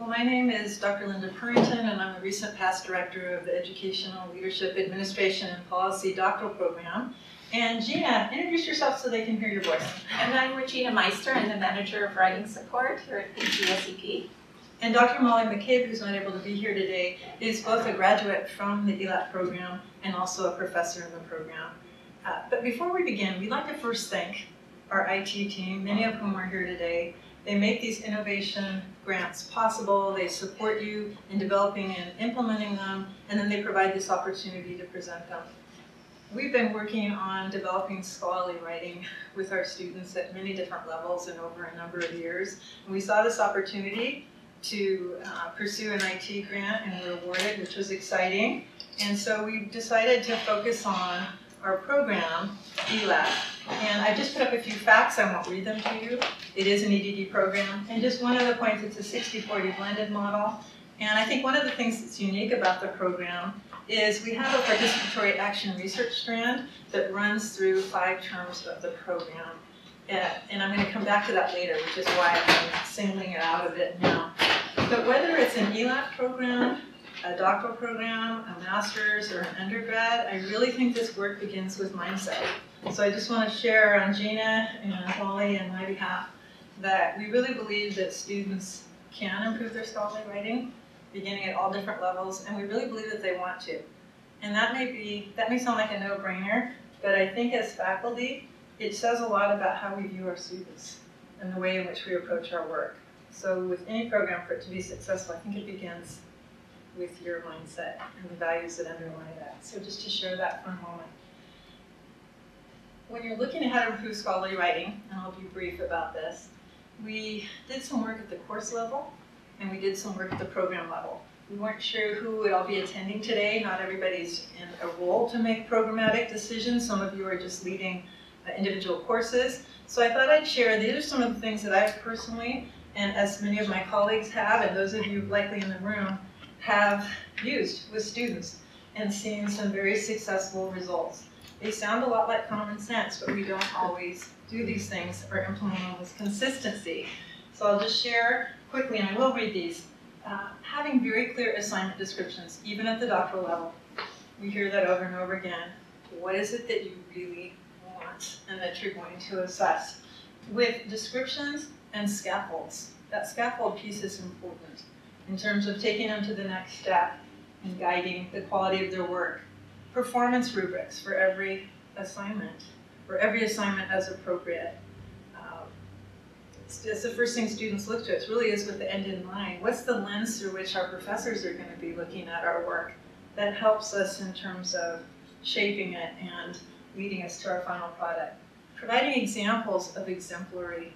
Well, my name is Dr. Linda Purrington, and I'm the recent past director of the Educational Leadership Administration and Policy doctoral program. And Gina, introduce yourself so they can hear your voice. And I'm Gina Meister. I'm the manager of writing support here at PGSEP. And Dr. Molly McCabe, who's not able to be here today, is both a graduate from the ELAP program and also a professor in the program. But before we begin, we'd like to first thank our IT team, many of whom are here today. They make these innovation grants possible, they support you in developing and implementing them, and then they provide this opportunity to present them. We've been working on developing scholarly writing with our students at many different levels and over a number of years. And we saw this opportunity to pursue an IT grant and were awarded, which was exciting. And so we decided to focus on our program, ELAP. And I just put up a few facts. I won't read them to you. It is an EDD program. And just one other point, it's a 60-40 blended model. And I think one of the things that's unique about the program is we have a participatory action research strand that runs through 5 terms of the program. And I'm going to come back to that later, which is why I'm singling it out of it now. But whether it's an ELAP program, a doctoral program, a master's, or an undergrad, I really think this work begins with mindset. So I just want to share on Gina and Molly and my behalf that we really believe that students can improve their scholarly writing, beginning at all different levels, and we really believe that they want to. And that may sound like a no-brainer, but I think as faculty, it says a lot about how we view our students and the way in which we approach our work. So with any program, for it to be successful, I think it begins with your mindset and the values that underlie that. So just to share that for a moment. When you're looking at how to improve scholarly writing, and I'll be brief about this, we did some work at the course level, and we did some work at the program level. We weren't sure who would all be attending today. Not everybody's in a role to make programmatic decisions. Some of you are just leading individual courses. So I thought I'd share, these are some of the things that I've personally, and as many of my colleagues have, and those of you likely in the room, have used with students and seen some very successful results. They sound a lot like common sense, but we don't always do these things or implement them with consistency. So I'll just share quickly, and I will read these. Having very clear assignment descriptions, even at the doctoral level. We hear that over and over again. What is it that you really want and that you're going to assess? With descriptions and scaffolds. That scaffold piece is important in terms of taking them to the next step and guiding the quality of their work. Performance rubrics for every assignment, as appropriate. It's the first thing students look to. It really is with the end in mind. What's the lens through which our professors are going to be looking at our work? That helps us in terms of shaping it and leading us to our final product. Providing examples of exemplary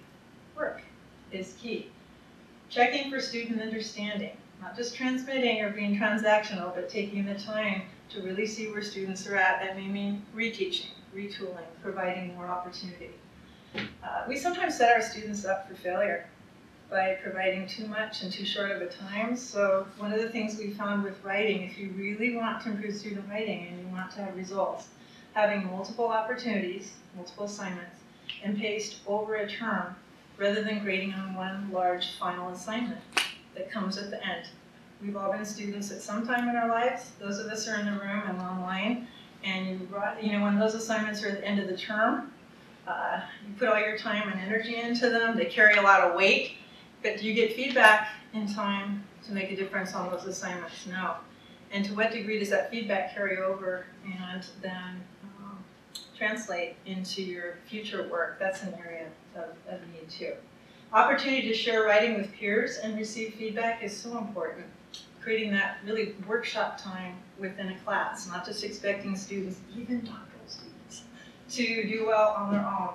work is key. Checking for student understanding, not just transmitting or being transactional, but taking the time to really see where students are at. That may mean reteaching, retooling, providing more opportunity. We sometimes set our students up for failure by providing too much in too short of a time. So one of the things we found with writing, if you really want to improve student writing and you want to have results, having multiple opportunities, multiple assignments, and paced over a term, rather than grading on one large final assignment that comes at the end. We've all been students at some time in our lives. Those of us who are in the room and online, and when those assignments are at the end of the term, you put all your time and energy into them. They carry a lot of weight, but do you get feedback in time to make a difference on those assignments? No. And to what degree does that feedback carry over and then translate into your future work? That's an area of need too. Opportunity to share writing with peers and receive feedback is so important. Creating that really workshop time within a class, not just expecting students, even doctoral students, to do well on their own.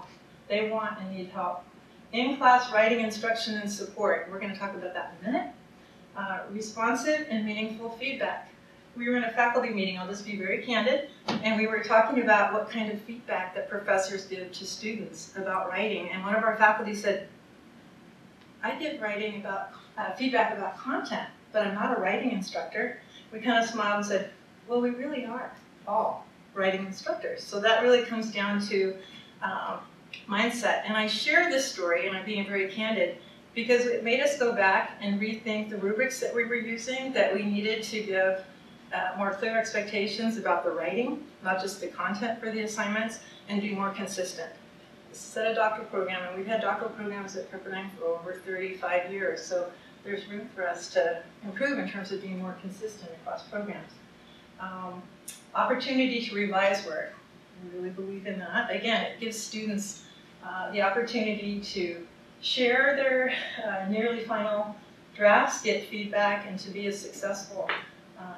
They want and need help. In-class writing instruction and support. We're going to talk about that in a minute. Responsive and meaningful feedback. We were in a faculty meeting, I'll just be very candid, and we were talking about what kind of feedback that professors give to students about writing. And one of our faculty said, I give writing about feedback about content, but I'm not a writing instructor. We kind of smiled and said, well, we really are all writing instructors. So that really comes down to mindset. And I share this story, and I'm being very candid, because it made us go back and rethink the rubrics that we were using, that we needed to give more clear expectations about the writing, not just the content for the assignments, and be more consistent. This is a doctoral program, and we've had doctoral programs at Pepperdine for over 35 years, so there's room for us to improve in terms of being more consistent across programs. Opportunity to revise work. We really believe in that. Again, it gives students the opportunity to share their nearly final drafts, get feedback, and to be as successful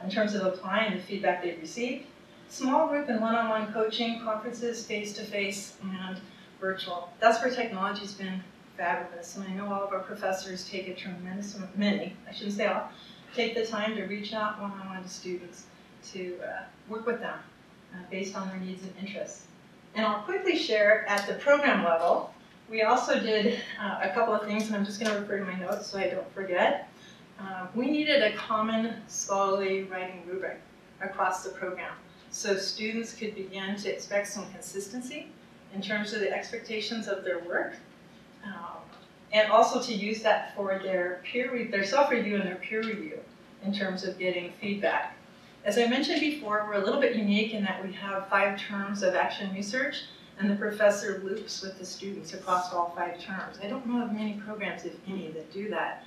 in terms of applying the feedback they've received. Small group and one-on-one coaching, conferences, face-to-face, and virtual. That's where technology's been fabulous, and I know all of our professors take a tremendous, many, I shouldn't say all, take the time to reach out one-on-one to students to work with them based on their needs and interests. And I'll quickly share at the program level, we also did a couple of things, and I'm just going to refer to my notes so I don't forget. We needed a common scholarly writing rubric across the program, so students could begin to expect some consistency in terms of the expectations of their work, and also to use that for their self-review and their peer review in terms of getting feedback. As I mentioned before, we're a little bit unique in that we have 5 terms of action research, and the professor loops with the students across all 5 terms. I don't know of many programs, if any, that do that.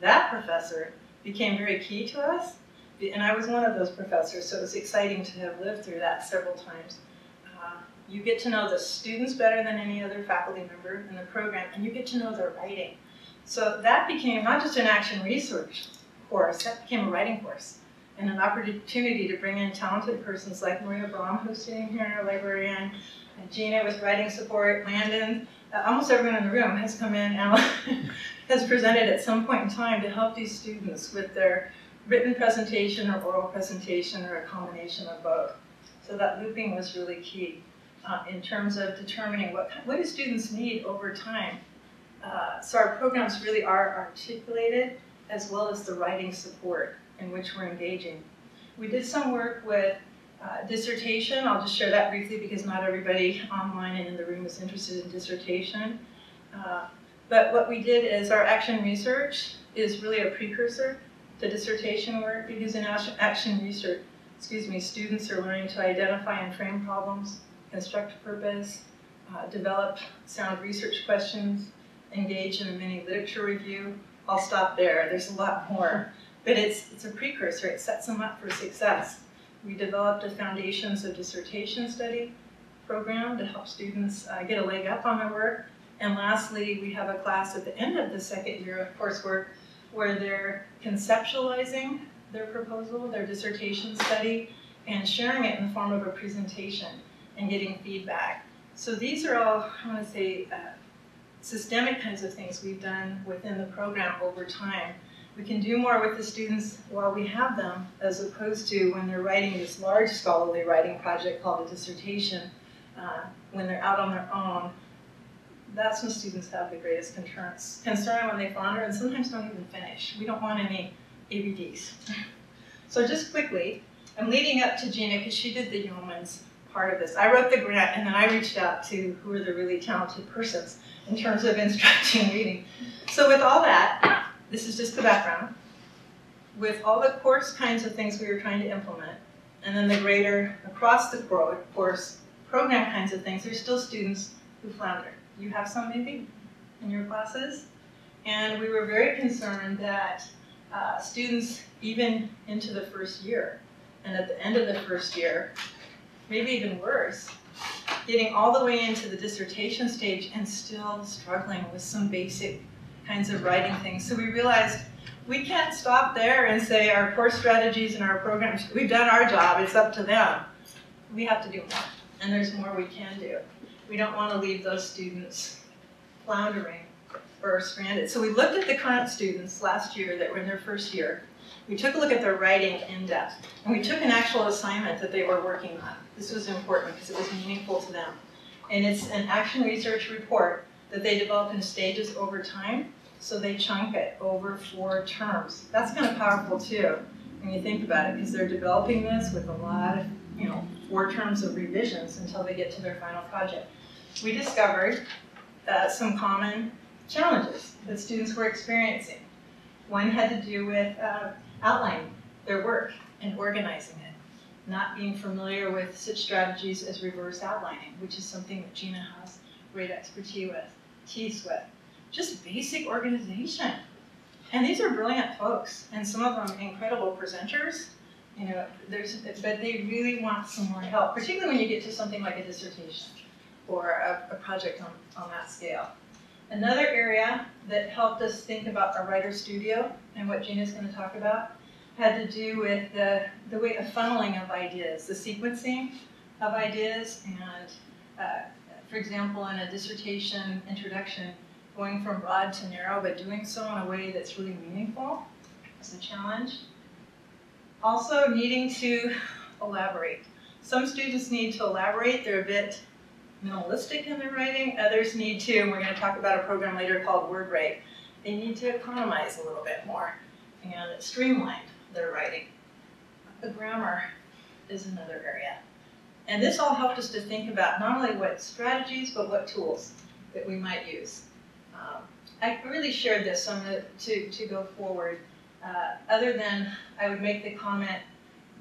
That professor became very key to us, and I was one of those professors, so it was exciting to have lived through that several times. You get to know the students better than any other faculty member in the program, and you get to know their writing. So that became not just an action research course, that became a writing course, and an opportunity to bring in talented persons like Maria Brahm, who's sitting here, our librarian, and Gina with writing support, Landon, almost everyone in the room has come in and has presented at some point in time to help these students with their written presentation or oral presentation or a combination of both. So that looping was really key in terms of determining what do students need over time. So our programs really are articulated as well as the writing support in which we're engaging. We did some work with dissertation. I'll just share that briefly because not everybody online and in the room is interested in dissertation. But what we did is our action research is really a precursor to dissertation work, because in action research, students are learning to identify and frame problems, construct purpose, develop sound research questions, engage in a mini literature review. I'll stop there. There's a lot more. But it's a precursor. It sets them up for success. We developed a Foundations of Dissertation Study program to help students get a leg up on their work. And lastly, we have a class at the end of the second year of coursework where they're conceptualizing their proposal, their dissertation study, and sharing it in the form of a presentation and getting feedback. So these are all, I want to say, systemic kinds of things we've done within the program over time. We can do more with the students while we have them, as opposed to when they're writing this large scholarly writing project called a dissertation, when they're out on their own. That's when students have the greatest concern when they flounder and sometimes don't even finish. We don't want any ABDs. So just quickly, I'm leading up to Gina because she did the yeoman's part of this. I wrote the grant and then I reached out to who are the really talented persons in terms of instructing reading. So with all that, this is just the background. With all the course kinds of things we were trying to implement, and then the greater across the course program kinds of things, there's still students who flounder. You have some maybe in your classes? And we were very concerned that students, even into the first year, and at the end of the first year, maybe even worse, getting all the way into the dissertation stage and still struggling with some basic kinds of writing things. So we realized we can't stop there and say our course strategies and our programs, we've done our job, it's up to them. We have to do more, and there's more we can do. We don't want to leave those students floundering or stranded. So we looked at the current students last year that were in their first year. We took a look at their writing in depth, and we took an actual assignment that they were working on. This was important because it was meaningful to them. And it's an action research report that they develop in stages over time, so they chunk it over 4 terms. That's kind of powerful too, when you think about it, because they're developing this with a lot of, 4 terms of revisions until they get to their final project. We discovered some common challenges that students were experiencing. One had to do with outlining their work and organizing it, not being familiar with such strategies as reverse outlining, which is something that Gina has great expertise with. Just basic organization. And these are brilliant folks, and some of them incredible presenters. You know, but they really want some more help, particularly when you get to something like a dissertation or a project on that scale. Another area that helped us think about our writer studio and what Gina's going to talk about had to do with the way of funneling of ideas, the sequencing of ideas, and for example, in a dissertation introduction, going from broad to narrow, but doing so in a way that's really meaningful is a challenge. Also needing to elaborate. Some students need to elaborate, they're a bit minimalistic in their writing, others need to, and we're going to talk about a program later called Word Rate, they need to economize a little bit more and streamline their writing. The grammar is another area. And this all helped us to think about not only what strategies, but what tools that we might use. I really shared this to go forward, other than I would make the comment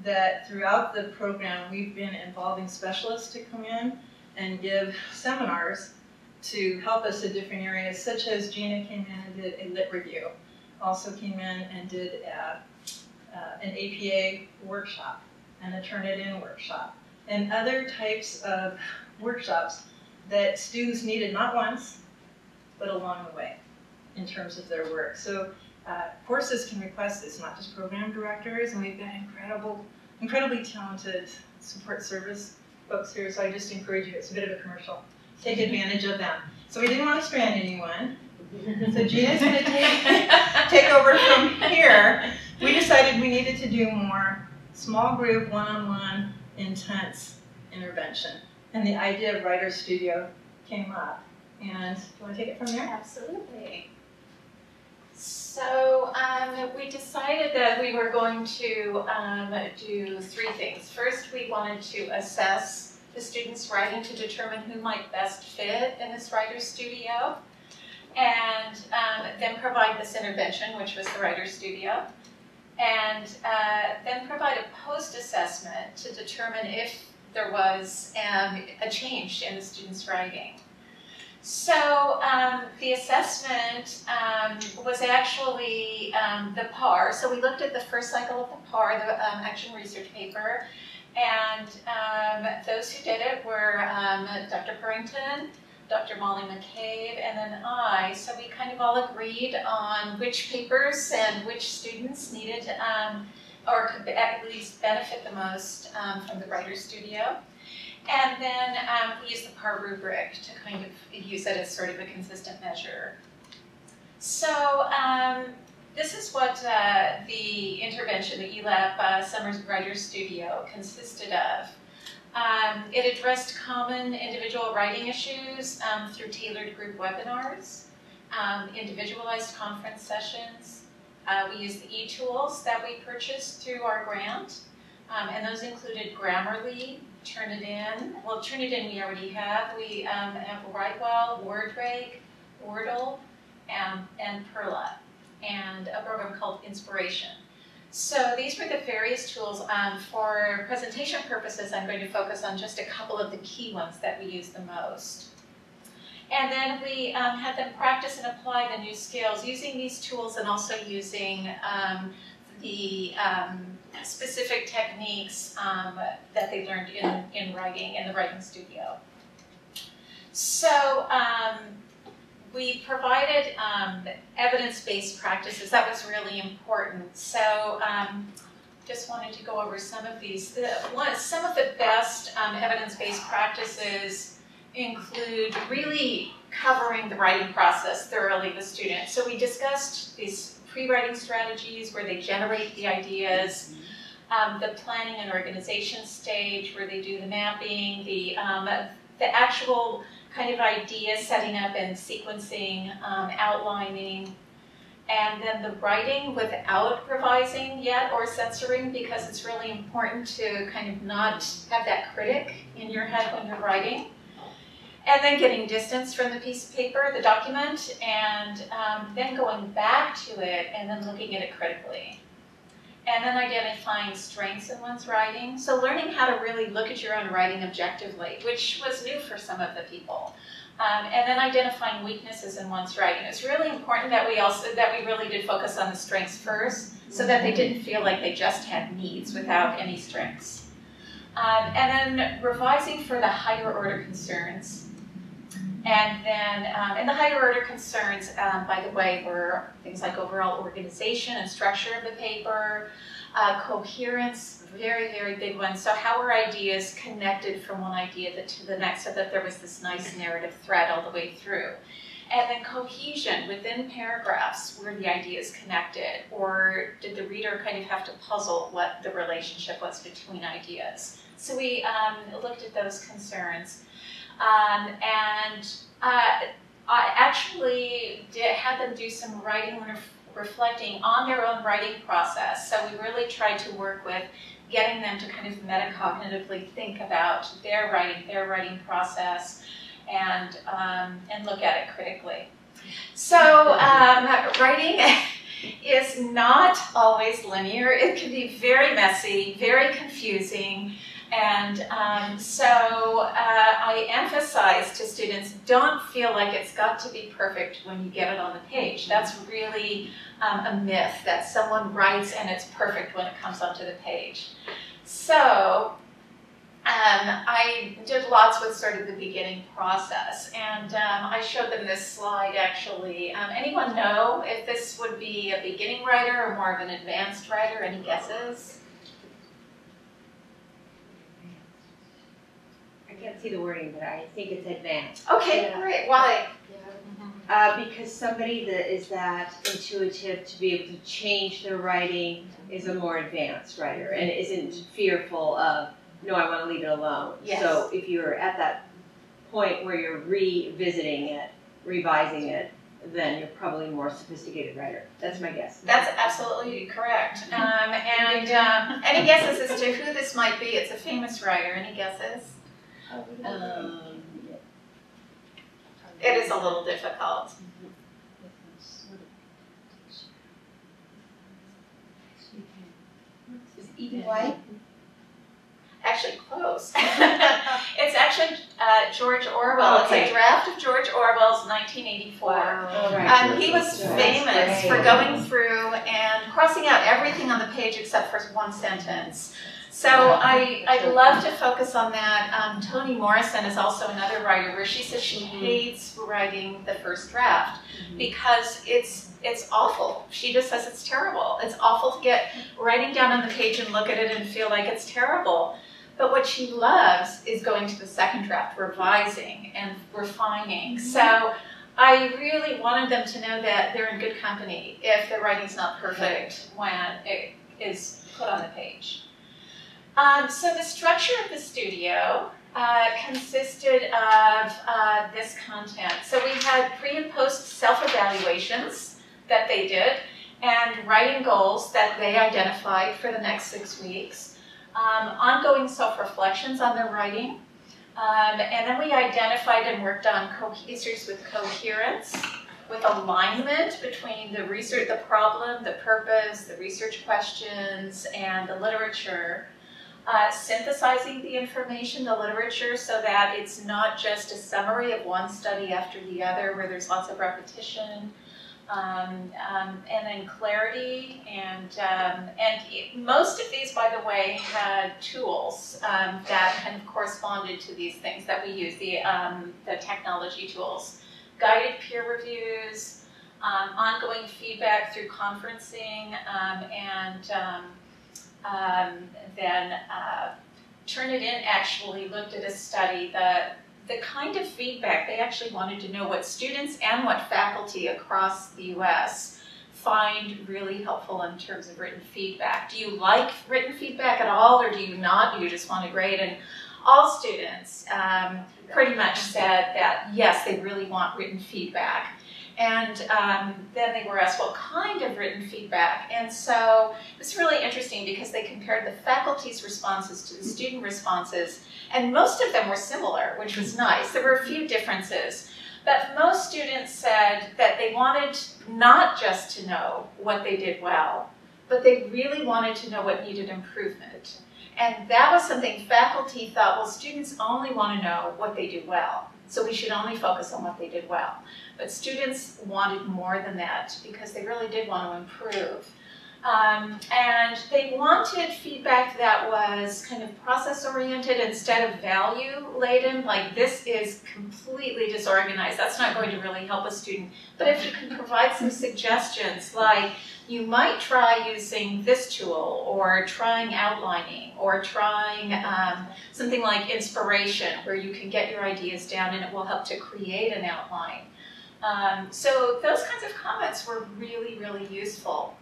that throughout the program we've been involving specialists to come in and give seminars to help us in different areas, such as Gina came in and did a lit review, also came in and did an APA workshop and a Turnitin workshop, and other types of workshops that students needed not once, but along the way in terms of their work. So courses can request this, not just program directors, and we've got incredibly talented support service folks here, so I just encourage you, it's a bit of a commercial. Take advantage of them. So we didn't want to strand anyone. So Gina's going to take over from here. We decided we needed to do more small group, one-on-one, intense intervention. And the idea of Writer Studio came up. And do you want to take it from there? Absolutely. So we decided that we were going to do three things. First, we wanted to assess the students' writing to determine who might best fit in this writer's studio, and then provide this intervention, which was the writer's studio, and then provide a post-assessment to determine if there was a change in the students' writing. So the assessment was actually the PAR. So we looked at the first cycle of the PAR, the action research paper, and those who did it were Dr. Purrington, Dr. Molly McCabe, and then I. So we kind of all agreed on which papers and which students needed or could at least benefit the most from the Writer Studio. And then we use the PAR rubric to kind of use it as sort of a consistent measure. So this is what the intervention, the ELAP Summer Writer Studio consisted of. It addressed common individual writing issues through tailored group webinars, individualized conference sessions. We used the e-tools that we purchased through our grant, and those included Grammarly, Turnitin. Well, Turnitin we already have. We have Orwell, Wordrake, Wordle, and Perla, and a program called Inspiration. So these were the various tools. For presentation purposes, I'm going to focus on just a couple of the key ones that we use the most. And then we had them practice and apply the new skills using these tools, and also using the specific techniques that they learned in writing, in the writing studio. So we provided evidence-based practices. That was really important. So just wanted to go over some of these. Some of the best evidence-based practices include really covering the writing process thoroughly with students. So we discussed these pre-writing strategies where they generate the ideas, the planning and organization stage where they do the mapping, the actual kind of idea setting up and sequencing, outlining, and then the writing without revising yet or censoring, because it's really important to kind of not have that critic in your head when you're writing. And then getting distance from the piece of paper, the document, and then going back to it and then looking at it critically. And then identifying strengths in one's writing. So learning how to really look at your own writing objectively, which was new for some of the people. And then identifying weaknesses in one's writing. It's really important that we really did focus on the strengths first, so that they didn't feel like they just had needs without any strengths. And then revising for the higher order concerns. And then, and the higher order concerns, by the way, were things like overall organization and structure of the paper, coherence, very, very big one. So how were ideas connected from one idea to the next so that there was this nice narrative thread all the way through? And then cohesion within paragraphs, were the ideas connected? Or did the reader kind of have to puzzle what the relationship was between ideas? So we looked at those concerns. I actually had them do some writing reflecting on their own writing process. So we really tried to work with getting them to kind of metacognitively think about their writing process, and look at it critically. So writing is not always linear. It can be very messy, very confusing. And so I emphasize to students, don't feel like it's got to be perfect when you get it on the page. That's really a myth, that someone writes and it's perfect when it comes onto the page. So I did lots with sort of the beginning process, and I showed them this slide actually. Anyone know if this would be a beginning writer or more of an advanced writer? Any guesses? I can't see the wording, but I think it's advanced. Okay, great. Why? Because somebody that is that intuitive to be able to change their writing is a more advanced writer and isn't fearful of, no, I want to leave it alone. Yes. So if you're at that point where you're revisiting it, revising it, then you're probably a more sophisticated writer. That's my guess. That's absolutely correct. And any guesses as to who this might be? It's a famous writer. Any guesses? It is a little difficult. Is Eden White? Actually, close. It's actually George Orwell. Oh, okay. It's a draft of George Orwell's 1984. Wow. Oh, right. He was famous for going through and crossing out everything on the page except for one sentence. So I love to focus on that. Toni Morrison is also another writer where she says she hates writing the first draft because it's awful. She just says it's terrible. It's awful to get writing down on the page and look at it and feel like it's terrible. But what she loves is going to the second draft, revising and refining. So I really wanted them to know that they're in good company if their writing's not perfect when it is put on the page. So the structure of the studio consisted of this content. So we had pre and post self-evaluations that they did and writing goals that they identified for the next 6 weeks. Ongoing self-reflections on their writing. And then we identified and worked on issues with coherence, with alignment between the research, the problem, the purpose, the research questions, and the literature. Synthesizing the information, the literature, so that it's not just a summary of one study after the other where there's lots of repetition, and then clarity, and most of these, by the way, had tools that kind of corresponded to these things that we use, the technology tools, guided peer reviews, ongoing feedback through conferencing, then Turnitin actually looked at a study that the kind of feedback, they actually wanted to know what students and what faculty across the US find really helpful in terms of written feedback. Do you like written feedback at all, or do you not? Do you just want a grade? And all students pretty much said that yes, they really want written feedback. And then they were asked what kind of written feedback. And so it was really interesting because they compared the faculty's responses to the student responses, and most of them were similar, which was nice. There were a few differences, but most students said that they wanted not just to know what they did well, but they really wanted to know what needed improvement. And that was something faculty thought, well, students only want to know what they do well, so we should only focus on what they did well. But students wanted more than that because they really did want to improve. And they wanted feedback that was kind of process-oriented instead of value-laden, like this is completely disorganized. That's not going to really help a student. But if you can provide some suggestions, like you might try using this tool, or trying outlining, or trying something like inspiration, where you can get your ideas down and it will help to create an outline. So those kinds of comments were really, really useful.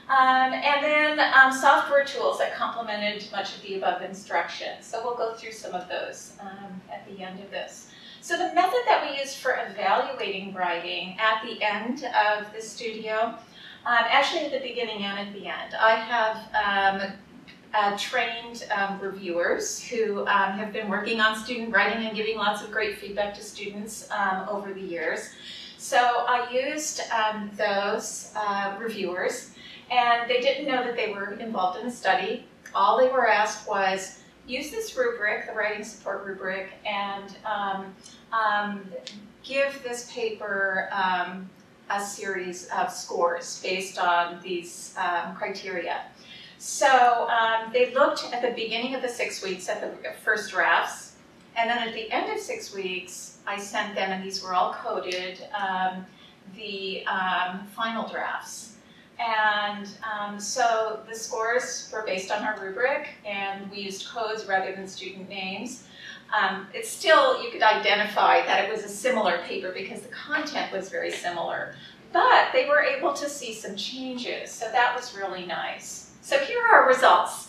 And then software tools that complemented much of the above instruction. So we'll go through some of those at the end of this. So the method that we used for evaluating writing at the end of the studio, actually at the beginning and at the end, I have trained reviewers who have been working on student writing and giving lots of great feedback to students over the years. So I used those reviewers, and they didn't know that they were involved in a study. All they were asked was, use this rubric, the writing support rubric, and give this paper a series of scores based on these criteria. So they looked at the beginning of the 6 weeks at the first drafts, and then at the end of 6 weeks, I sent them, and these were all coded, the final drafts. And so the scores were based on our rubric, and we used codes rather than student names. It's still, you could identify that it was a similar paper because the content was very similar, but they were able to see some changes, so that was really nice. So here are our results.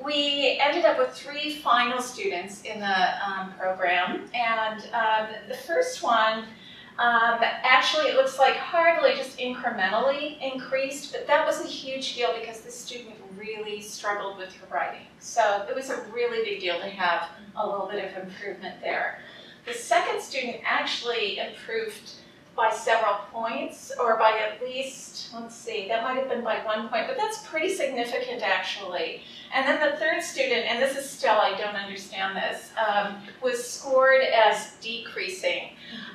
We ended up with 3 final students in the program, and the first one, actually it looks like hardly just incrementally increased, but that was a huge deal because the student really struggled with her writing. So it was a really big deal to have a little bit of improvement there. The second student actually improved by several points, or by at least, let's see, that might have been by 1 point, but that's pretty significant actually. And then the third student, and this is still, I don't understand this, was scored as decreasing.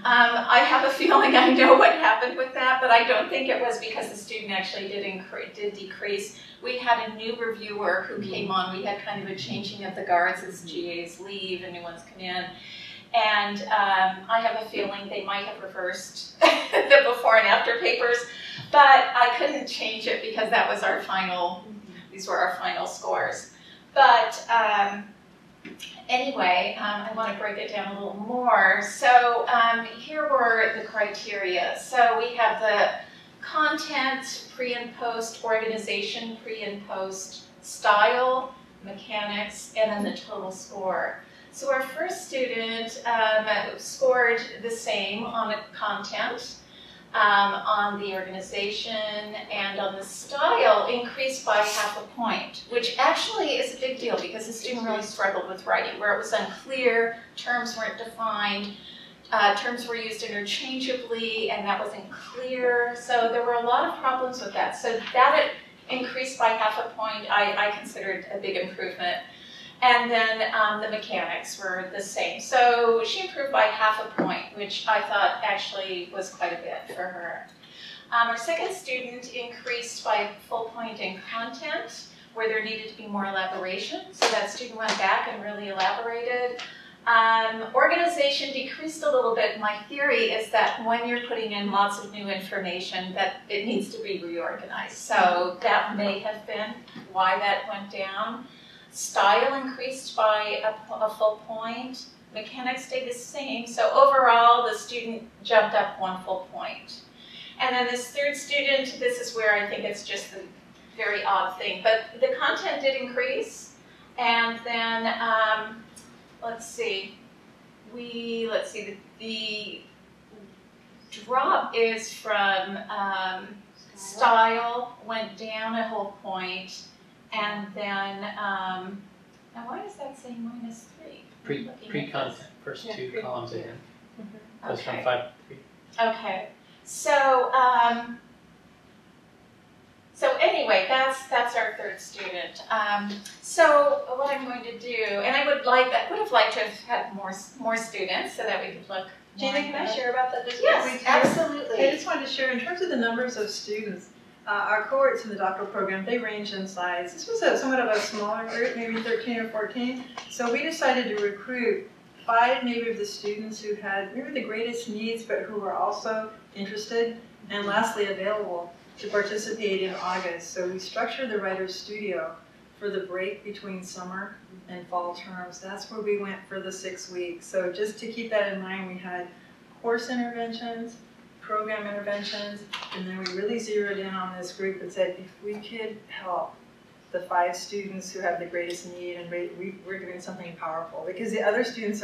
I have a feeling I know what happened with that, but I don't think it was because the student actually did decrease. We had a new reviewer who came on. We had kind of a changing of the guards as GAs leave and new ones come in. And I have a feeling they might have reversed the before and after papers, but I couldn't change it because that was our final, these were our final scores. But anyway, I want to break it down a little more. So here were the criteria. So we have the content, pre and post, organization, pre and post, style, mechanics, and then the total score. So our first student scored the same on the content, on the organization, and on the style increased by ½ a point, which actually is a big deal because the student really struggled with writing, where it was unclear, terms weren't defined, terms were used interchangeably, and that wasn't clear. So there were a lot of problems with that. So that it increased by ½ a point, I considered a big improvement. And then the mechanics were the same. So she improved by ½ a point, which I thought actually was quite a bit for her. Our second student increased by a full point in content, where there needed to be more elaboration. So that student went back and really elaborated. Organization decreased a little bit. My theory is that when you're putting in lots of new information, that it needs to be reorganized. So that may have been why that went down. Style increased by a full point. Mechanics stayed the same. So overall, the student jumped up 1 full point. And then this third student, this is where I think it's just a very odd thing. But the content did increase. And then, the drop is from style, went down a whole point, and then, now why does that say -3? Pre-content, first two columns again. Goes from Okay. 5 to 3. Okay, so so anyway, that's our third student. So what I'm going to do, and I would have liked to have had more students so that we could look. Gina, can I share about that? Yes, absolutely. I just wanted to share, in terms of the numbers of students, our cohorts in the doctoral program, they range in size. This was somewhat of a smaller group, maybe 13 or 14. So we decided to recruit 5 maybe of the students who had maybe the greatest needs, but who were also interested, and lastly available to participate in August. So we structured the Writer's Studio for the break between summer and fall terms. That's where we went for the 6 weeks. So just to keep that in mind, we had course interventions, program interventions, and then we really zeroed in on this group and said, if we could help the 5 students who have the greatest need, and we're doing something powerful, because the other students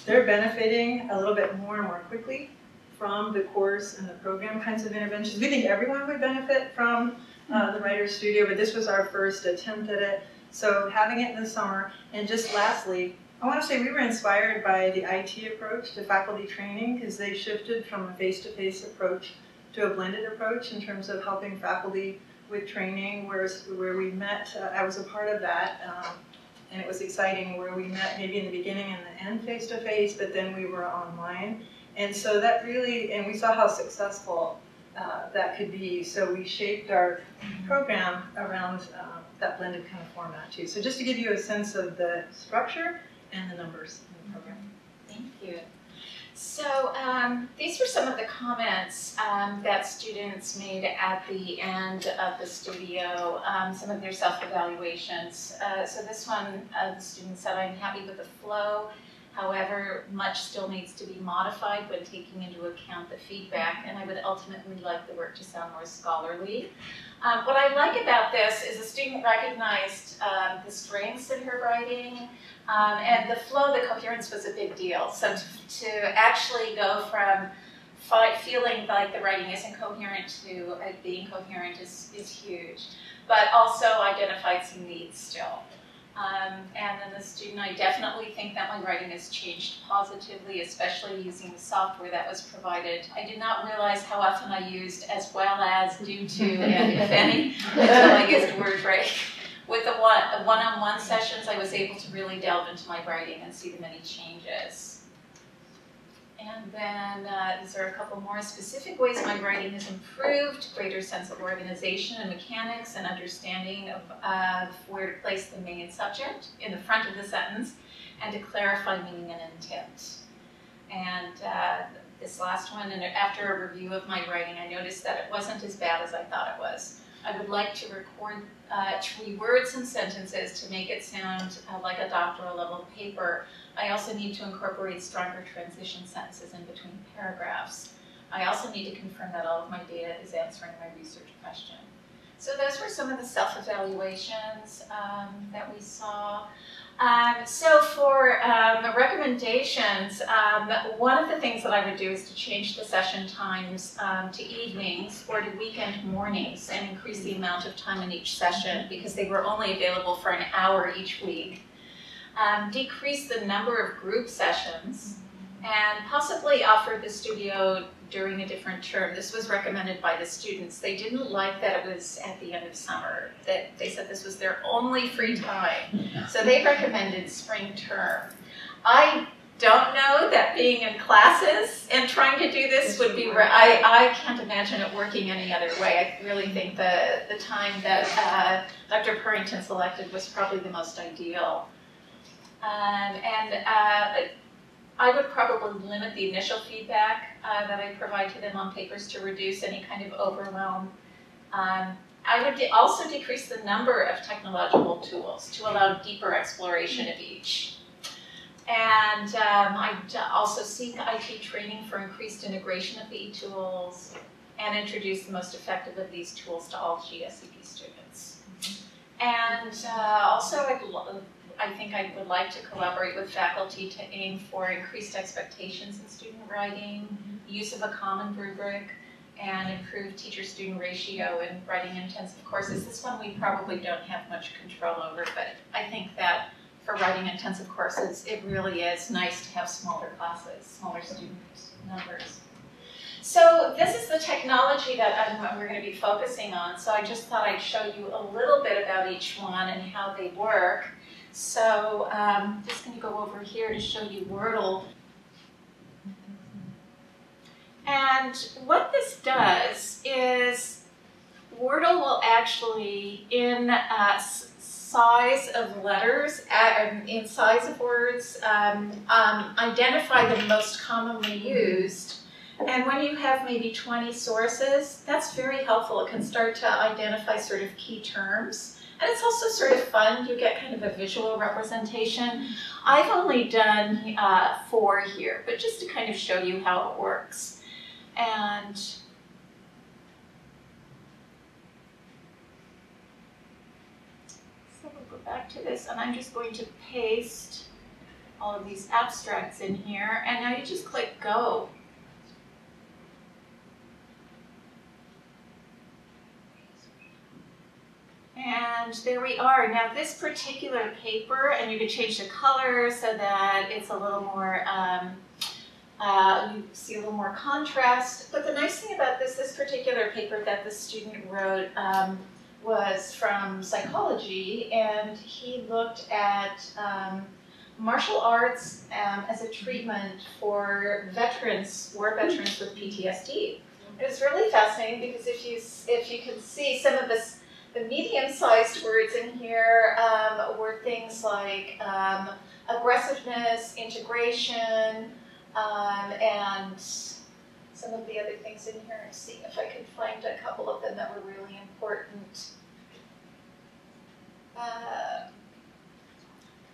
they're benefiting a little bit more and more quickly from the course and the program kinds of interventions. We think everyone would benefit from the Writer's Studio, but this was our first attempt at it. So having it in the summer, and just lastly, I want to say we were inspired by the IT approach to faculty training, because they shifted from a face-to-face approach to a blended approach in terms of helping faculty with training, where we met, I was a part of that, and it was exciting, where we met maybe in the beginning and the end face-to-face, but then we were online. And so that really, and we saw how successful that could be, so we shaped our program around that blended kind of format too. So just to give you a sense of the structure and the numbers in the program. Thank you. So these were some of the comments that students made at the end of the studio, some of their self-evaluations. So this one, the student said, I'm happy with the flow. However, much still needs to be modified when taking into account the feedback, and I would ultimately like the work to sound more scholarly. What I like about this is the student recognized the strengths in her writing, and the flow, the coherence was a big deal. So to actually go from feeling like the writing isn't coherent to being coherent is huge, but also identified some needs still. And then the student, I definitely think that my writing has changed positively, especially using the software that was provided. I did not realize how often I used as well as, due to, and if any, until I used WordBreak. With the one-on-one sessions, I was able to really delve into my writing and see the many changes. And then these are a couple more specific ways my writing has improved: greater sense of organization and mechanics, and understanding of where to place the main subject in the front of the sentence, and to clarify meaning and intent. And this last one, and after a review of my writing, I noticed that it wasn't as bad as I thought it was. I would like to record tree words and sentences to make it sound like a doctoral level paper. I also need to incorporate stronger transition sentences in between paragraphs. I also need to confirm that all of my data is answering my research question. So those were some of the self-evaluations that we saw. So for the recommendations, one of the things that I would do is to change the session times to evenings or to weekend mornings, and increase the amount of time in each session, because they were only available for an hour each week. Decrease the number of group sessions, and possibly offer the studio during a different term. This was recommended by the students. They didn't like that it was at the end of summer. They said this was their only free time. So they recommended spring term. I don't know that being in classes and trying to do this would be, I can't imagine it working any other way. I really think the time that Dr. Purrington selected was probably the most ideal. I would probably limit the initial feedback that I provide to them on papers to reduce any kind of overwhelm. I would also decrease the number of technological tools to allow deeper exploration of each. And I'd also seek IT training for increased integration of the e-tools, and introduce the most effective of these tools to all GSEP students. And also I think I would like to collaborate with faculty to aim for increased expectations in student writing, use of a common rubric, and improved teacher-student ratio in writing intensive courses. This one we probably don't have much control over, but I think that for writing intensive courses, it really is nice to have smaller classes, smaller student numbers. So this is the technology that we're going to be focusing on. So I just thought I'd show you a little bit about each one and how they work. So I'm just going to go over here to show you Wordle. And what this does is Wordle will actually, in size of letters, in size of words, identify the most commonly used. And when you have maybe 20 sources, that's very helpful. It can start to identify sort of key terms. And it's also sort of fun. You get kind of a visual representation. I've only done 4 here, but just to kind of show you how it works. And so we'll go back to this, and I'm just going to paste all of these abstracts in here. And now you just click Go. And there we are. Now this particular paper, and you can change the color so that it's a little more, you see a little more contrast. But the nice thing about this particular paper that the student wrote was from psychology, and he looked at martial arts as a treatment for veterans, war veterans with PTSD. It was really fascinating because if you can see some of this, the medium-sized words in here were things like aggressiveness, integration, and some of the other things in here. I'm seeing if I can find a couple of them that were really important.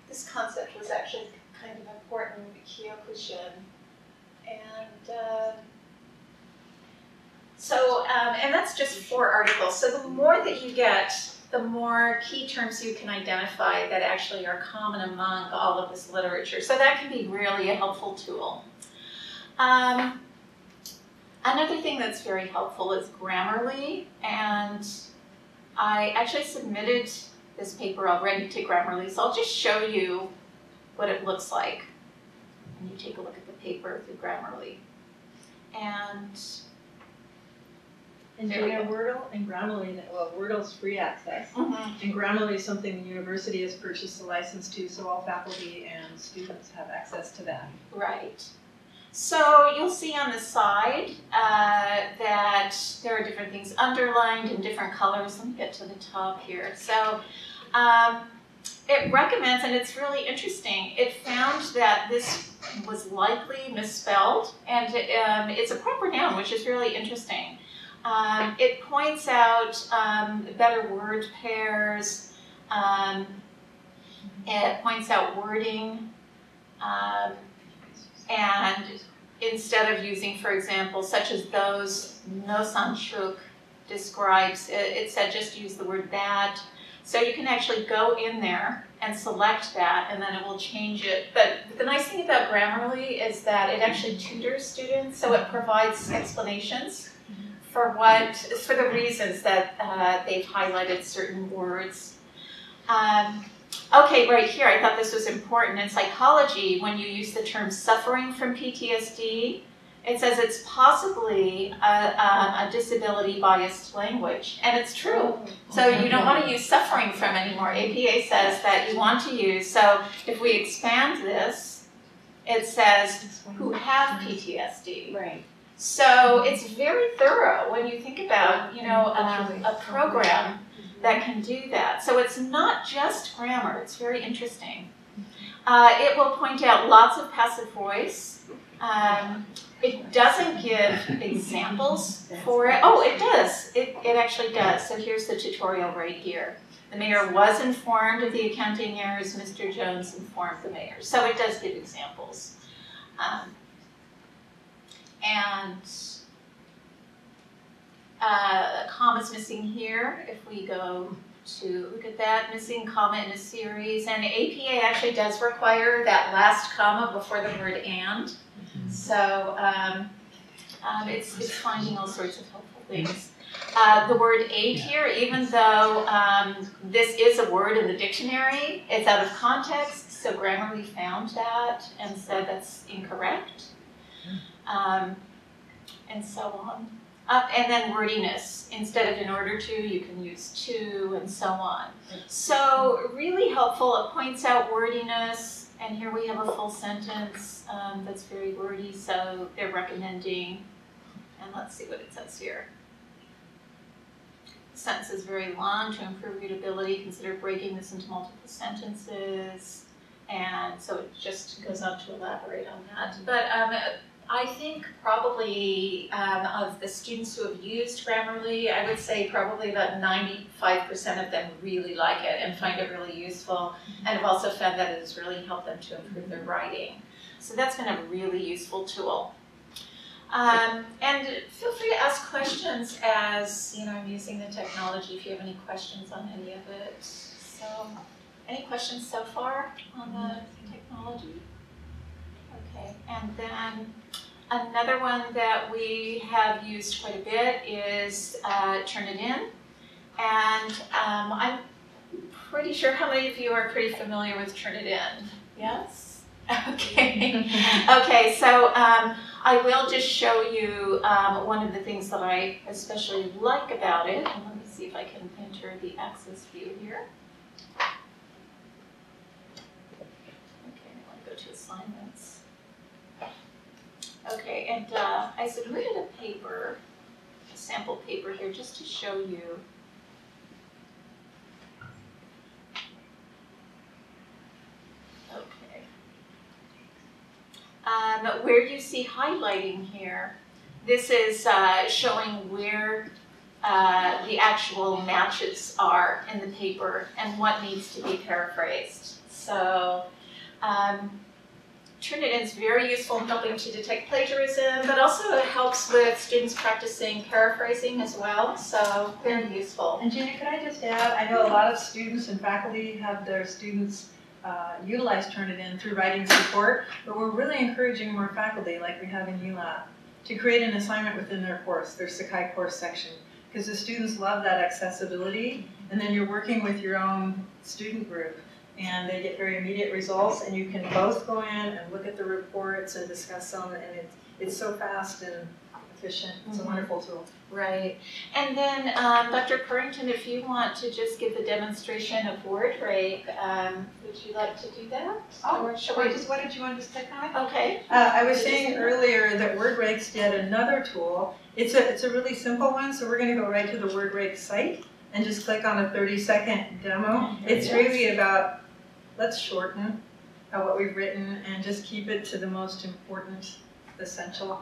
This concept was actually kind of important, Kyokushin. And and that's just 4 articles. So the more that you get, the more key terms you can identify that actually are common among all of this literature. So that can be really a helpful tool. Another thing that's very helpful is Grammarly, and I actually submitted this paper already to Grammarly, so I'll just show you what it looks like. And you take a look at the paper through Grammarly. And Gina, Wordle and Grammarly, well, Wordle's free access, and Grammarly is something the university has purchased a license to, so all faculty and students have access to that. Right. So you'll see on the side that there are different things underlined in different colors. Let me get to the top here. So it recommends, and it's really interesting, it found that this was likely misspelled, and it's a proper noun, which is really interesting. It points out better word pairs, it points out wording, and instead of using, for example, such as those, no sanshuk describes, it said just use the word that. So you can actually go in there and select that, and then it will change it. But the nice thing about Grammarly is that it actually tutors students, so it provides explanations for the reasons that they've highlighted certain words. Okay, right here, I thought this was important. In psychology, when you use the term suffering from PTSD, it says it's possibly a disability-biased language, and it's true. So you don't want to use suffering from anymore. APA says that you want to use, so if we expand this, it says who have PTSD. Right. So it's very thorough when you think about, you know, a program that can do that. So it's not just grammar, it's very interesting. It will point out lots of passive voice. It doesn't give examples for it. Oh, it does. It actually does. So here's the tutorial right here. The mayor was informed of the accounting errors. Mr. Jones informed the mayor. So it does give examples. And a comma's missing here. If we go to look at that. Missing comma in a series, and APA actually does require that last comma before the word and. So it's finding all sorts of helpful things. The word aid here, even though this is a word in the dictionary, it's out of context, so Grammarly found that and said that's incorrect, and so on. And then wordiness. Instead of in order to, you can use to, and so on. So really helpful. It points out wordiness, and here we have a full sentence that's very wordy, so they're recommending, and let's see what it says here. The sentence is very long. To improve readability, consider breaking this into multiple sentences, and so it just goes on to elaborate on that. But I think probably of the students who have used Grammarly, I would say probably about 95% of them really like it and find it really useful, and have also found that it has really helped them to improve their writing. So that's been a really useful tool. And feel free to ask questions as I'm using the technology if you have any questions on any of it. So, any questions so far on the technology? Okay, and then another one that we have used quite a bit is Turnitin. And I'm pretty sure how many of you are pretty familiar with Turnitin? Yes? Okay. Okay, so I will just show you one of the things that I especially like about it. And let me see if I can enter the access view here. Okay, I want to go to assignments. Okay, and I submitted a paper, a sample paper here, just to show you. Okay. Where you see highlighting here, this is showing where the actual matches are in the paper and what needs to be paraphrased. So, Turnitin is very useful in helping to detect plagiarism, but also it helps with students practicing paraphrasing as well, so very useful. And Gina, could I just add, I know a lot of students and faculty have their students utilize Turnitin through writing support, but we're really encouraging more faculty, like we have in ELAP, to create an assignment within their course, their Sakai course section, because the students love that accessibility, and then you're working with your own student group, and they get very immediate results, and you can both go in and look at the reports and discuss them, and it's so fast and efficient. It's a wonderful tool. Right. And then, Dr. Purrington, if you want to just give the demonstration of WordRake, would you like to do that? Oh, or shall wait, we just what did you want to just click on? Okay. I was saying earlier that WordRake's yet another tool. It's a really simple one, so we're going to go right to the WordRake site and just click on a 30-second demo. It's really about, let's shorten what we've written and just keep it to the most important, essential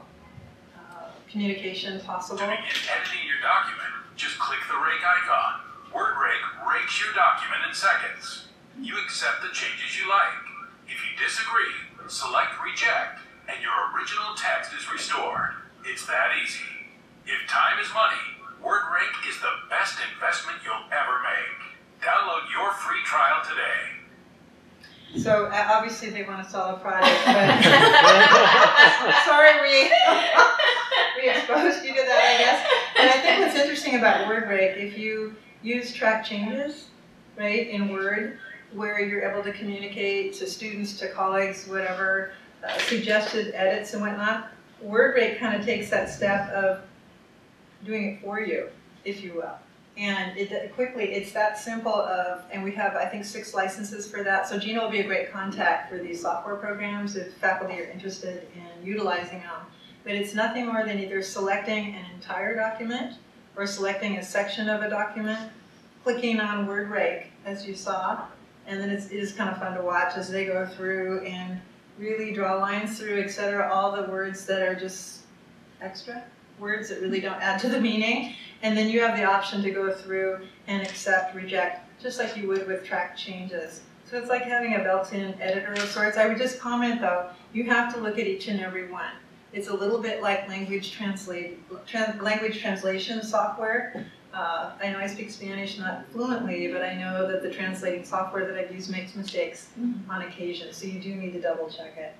communication possible. To begin editing your document, just click the rake icon. WordRake rakes your document in seconds. You accept the changes you like. If you disagree, select reject, and your original text is restored. It's that easy. If time is money, WordRake is the best investment you'll ever make. Download your free trial today. So obviously they want to sell a product, but sorry we exposed you to that, I guess. And I think what's interesting about WordRake, if you use track changes, right, in Word, where you're able to communicate to students, to colleagues, whatever, suggested edits and whatnot, WordRake kind of takes that step of doing it for you, if you will. And it's that simple of, and we have, I think, 6 licenses for that. So Gina will be a great contact for these software programs if faculty are interested in utilizing them. But it's nothing more than either selecting an entire document or selecting a section of a document, clicking on WordRake, as you saw, and then it is kind of fun to watch as they go through and really draw lines through, etc., all the words that are just extra, words that really don't add to the meaning. And then you have the option to go through and accept, reject, just like you would with track changes. So it's like having a built-in editor of sorts. I would just comment, though, you have to look at each and every one. It's a little bit like language translation software. I know I speak Spanish not fluently, but I know that the translating software that I've used makes mistakes on occasion, so you do need to double check it.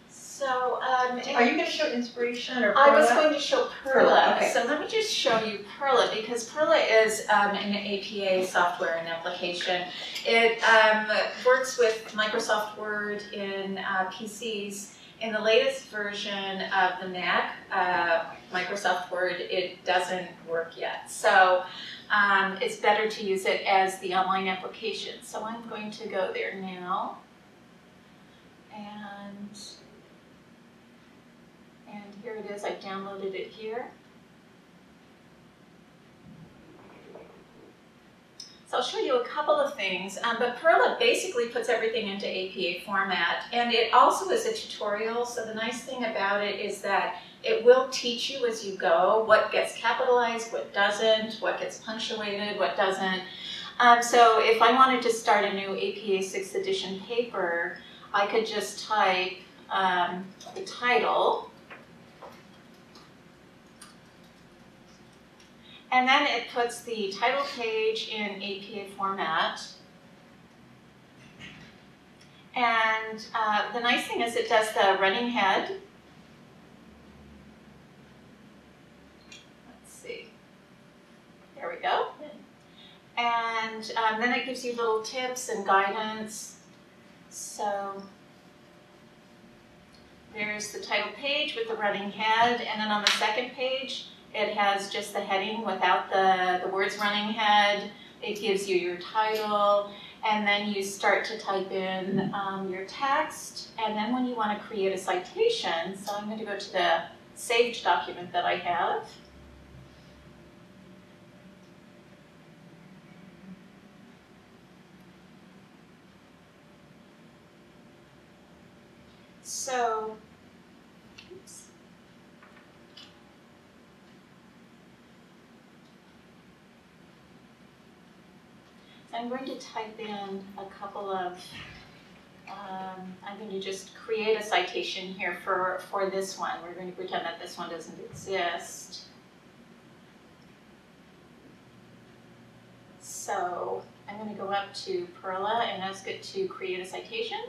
So, Are you going to show inspiration or I was Perla? going to show Perla, Perla. okay. So let me just show you Perla, because Perla is an APA software and application. It works with Microsoft Word in PCs. In the latest version of the Mac, Microsoft Word, it doesn't work yet. So it's better to use it as the online application. So I'm going to go there now. And here it is, I downloaded it here. So I'll show you a couple of things, but Perla basically puts everything into APA format, and it also is a tutorial, so the nice thing about it is that it will teach you as you go what gets capitalized, what doesn't, what gets punctuated, what doesn't. So if I wanted to start a new APA 6th edition paper, I could just type the title, and then it puts the title page in APA format. And the nice thing is it does the running head. Let's see. There we go. And then it gives you little tips and guidance. So there's the title page with the running head, and then on the second page, it has just the heading without the words running head. It gives you your title, and then you start to type in your text, and then when you want to create a citation, so I'm going to go to the saved document that I have. So, oops. I'm going to type in a couple of, I'm going to just create a citation here for this one. We're going to pretend that this one doesn't exist. So I'm going to go up to Perla and ask it to create a citation.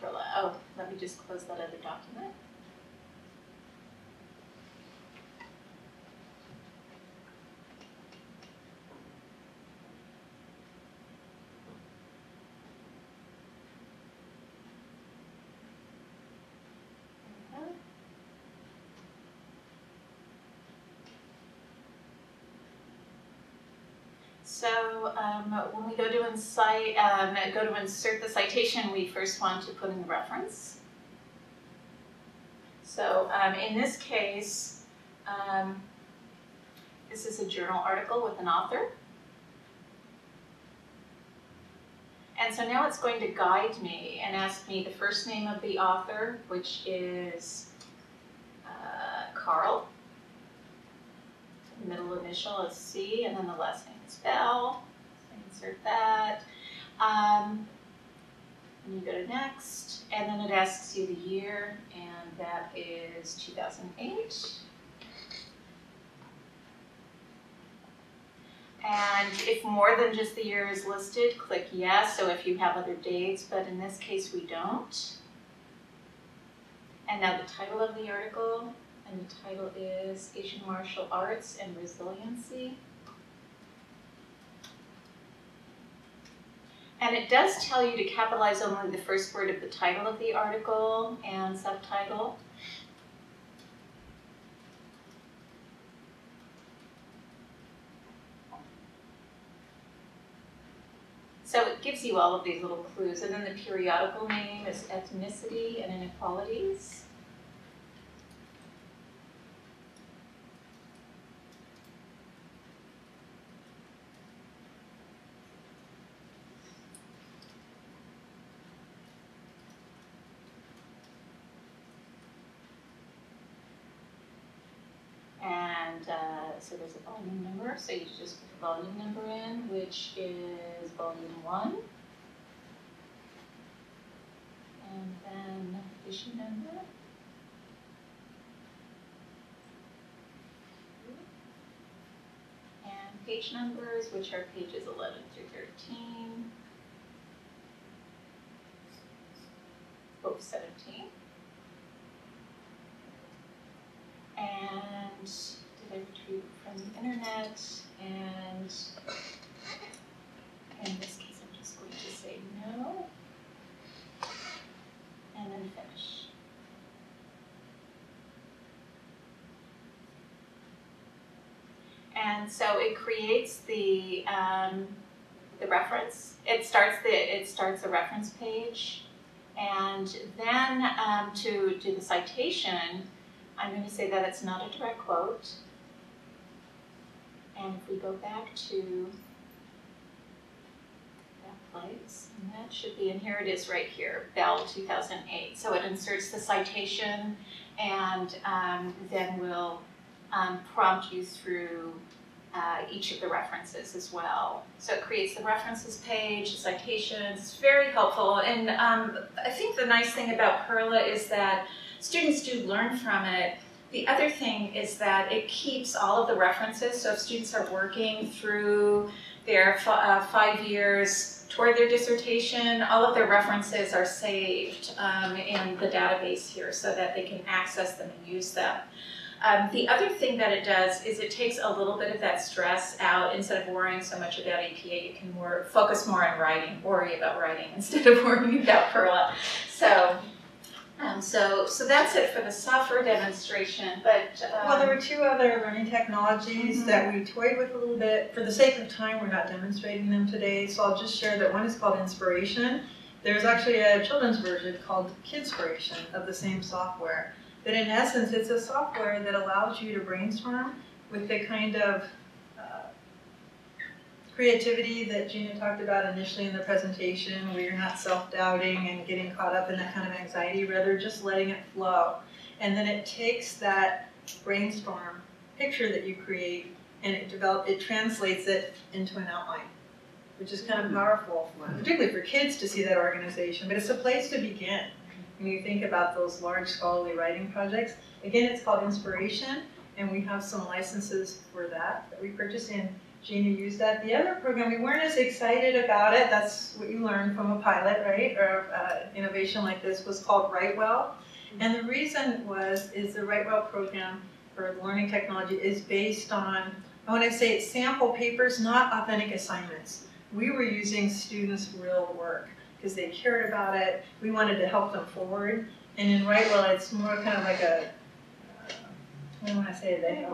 Perla, oh, let me just close that other document. So when we go to insert the citation, we first want to put in the reference. So in this case, this is a journal article with an author. And so now it's going to guide me and ask me the first name of the author, which is Carl. The middle initial is C, and then the last name is Bell. So insert that. And you go to next, and then it asks you the year, and that is 2008. And if more than just the year is listed, click yes, so if you have other dates, but in this case we don't. And now the title of the article, and the title is Asian Martial Arts and Resiliency. And it does tell you to capitalize only the first word of the title of the article and subtitle. So it gives you all of these little clues. And then the periodical name is Ethnicity and Inequalities. And so there's a volume number, so you just put the volume number in, which is volume 1. And then issue number. page numbers, which are pages 11 through 13. Oh, 17. And did I retrieve from the internet? And in this case, I'm just going to say no. And then finish. And so it creates the reference. It starts a reference page, and then to do the citation, I'm going to say that it's not a direct quote. And if we go back to that place, and that should be, and here it is right here, Bell 2008. So it inserts the citation, and then will prompt you through each of the references as well. So it creates the references page, the citations. It's very helpful. And I think the nice thing about Perla is that students do learn from it. The other thing is that it keeps all of the references. So if students are working through their 5 years toward their dissertation, all of their references are saved in the database here so that they can access them and use them. The other thing that it does is it takes a little bit of that stress out. Instead of worrying so much about APA, you can focus more on writing, worry about writing instead of worrying about Perla. So that's it for the software demonstration. But well, there were 2 other learning technologies that we toyed with a little bit. For the sake of time, we're not demonstrating them today, so I'll just share that one is called Inspiration. There's actually a children's version called Kidspiration of the same software. But in essence, it's a software that allows you to brainstorm with the kind of creativity that Gina talked about initially in the presentation, where you're not self-doubting and getting caught up in that kind of anxiety, rather just letting it flow. And then it takes that brainstorm picture that you create and it translates it into an outline, which is kind of powerful, particularly for kids to see that organization. But it's a place to begin when you think about those large scholarly writing projects. Again, it's called Inspiration, and we have some licenses for that we purchased, and Gina used that. The other program, we weren't as excited about it. That's what you learn from a pilot, right? Or innovation like this was called WriteWell. And the reason is the WriteWell program for learning technology is based on, when I say it's sample papers, not authentic assignments. We were using students' real work because they cared about it. We wanted to help them forward. And in WriteWell, it's more kind of like a, what do I say? They have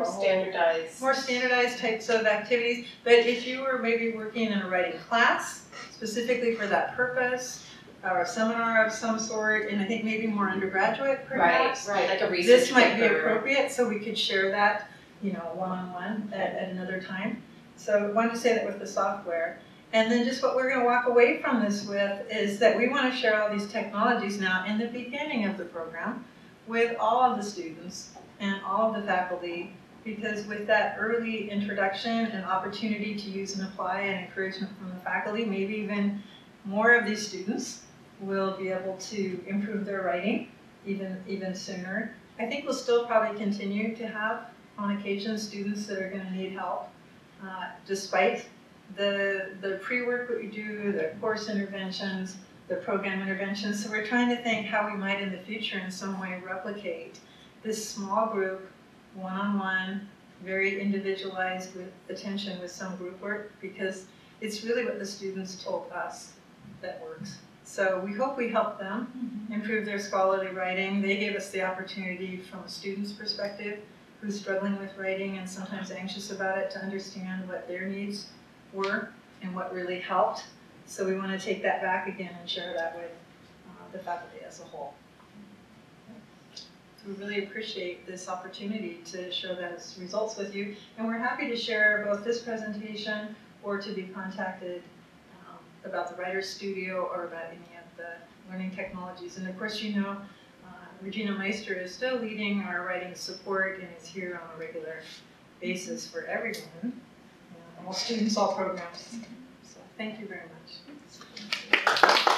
more standardized types of activities. But if you were maybe working in a writing class, specifically for that purpose, or a seminar of some sort, and I think maybe more undergraduate perhaps. Right, like a research this might be paper. appropriate, so we could share that, one-on-one at another time. So I wanted to say that with the software. And then just what we're going to walk away from this with is that we want to share all these technologies now in the beginning of the program with all of the students and all of the faculty, because with that early introduction and opportunity to use and apply and encouragement from the faculty, maybe even more of these students will be able to improve their writing even sooner. I think we'll still probably continue to have, on occasion, students that are going to need help, despite the pre-work that we do, the course interventions, the program interventions. So we're trying to think how we might in the future in some way replicate this small group, one-on-one, very individualized with attention with some group work, because it's really what the students told us that works. So we hope we help them improve their scholarly writing. They gave us the opportunity from a student's perspective who's struggling with writing and sometimes anxious about it to understand what their needs were and what really helped. So we want to take that back again and share that with the faculty as a whole. We really appreciate this opportunity to share those results with you, and we're happy to share both this presentation or to be contacted about the Writer's Studio or about any of the learning technologies. And of course, Regina Meister is still leading our writing support and is here on a regular basis for everyone, all students, all programs. So thank you very much.